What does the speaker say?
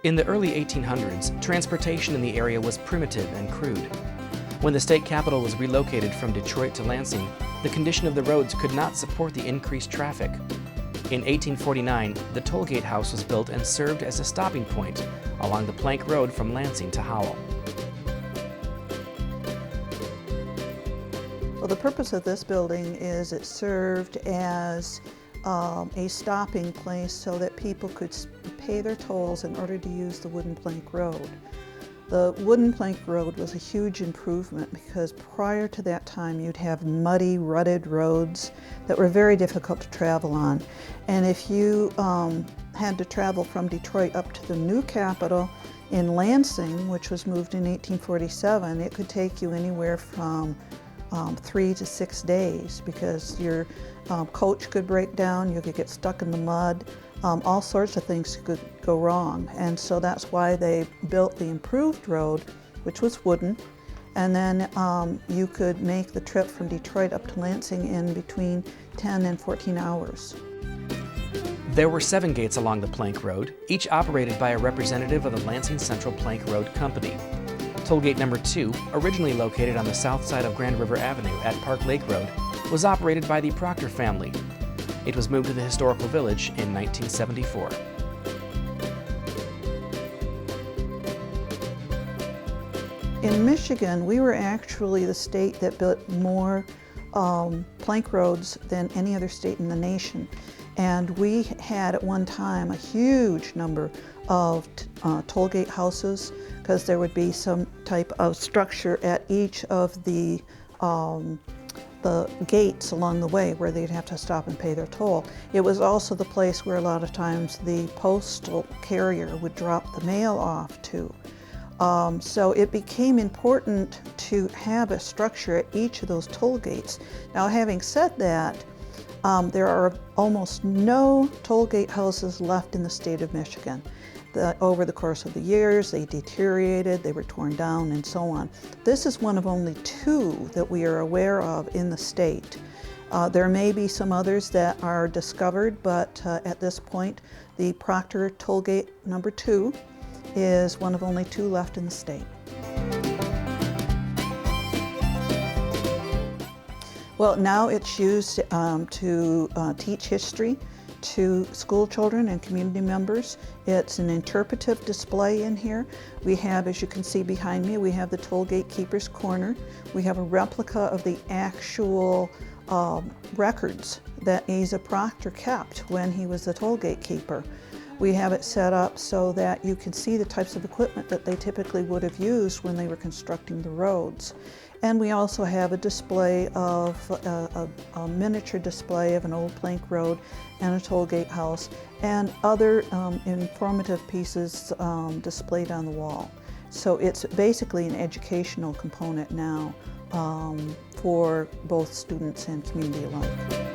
In the early 1800s, transportation in the area was primitive and crude. When the state capital was relocated from Detroit to Lansing, the condition of the roads could not support the increased traffic. In 1849, the Tollgate House was built and served as a stopping point along the plank road from Lansing to Howell. Well, the purpose of this building is it served as a stopping place so that people could pay their tolls in order to use the wooden plank road. The wooden plank road was a huge improvement because prior to that time you'd have muddy, rutted roads that were very difficult to travel on. And if you had to travel from Detroit up to the new capital in Lansing, which was moved in 1847, it could take you anywhere from 3 to 6 days because your coach could break down, you could get stuck in the mud, all sorts of things could go wrong. And so that's why they built the improved road, which was wooden, and then you could make the trip from Detroit up to Lansing in between 10 and 14 hours. There were 7 gates along the plank road, each operated by a representative of the Lansing Central Plank Road Company. Tollgate number 2, originally located on the south side of Grand River Avenue at Park Lake Road, was operated by the Proctor family. It was moved to the Historical Village in 1974. In Michigan, we were actually the state that built more plank roads than any other state in the nation. And we had at one time a huge number of tollgate houses because there would be some type of structure at each of the gates along the way where they'd have to stop and pay their toll. It was also the place where a lot of times the postal carrier would drop the mail off to. So it became important to have a structure at each of those toll gates. Now, having said that, there are almost no tollgate houses left in the state of Michigan. Over the course of the years, they deteriorated, they were torn down, and so on. This is one of only 2 that we are aware of in the state. There may be some others that are discovered, but at this point, the Proctor Tollgate number 2 is one of only 2 left in the state. Well, now it's used to teach history to school children and community members. It's an interpretive display in here. We have, as you can see behind me, we have the Tollgate Keeper's Corner. We have a replica of the actual records that Asa Proctor kept when he was the tollgate keeper. We have it set up so that you can see the types of equipment that they typically would have used when they were constructing the roads. And we also have a display of a miniature display of an old plank road and a tollgate house and other informative pieces displayed on the wall. So it's basically an educational component now for both students and community alike.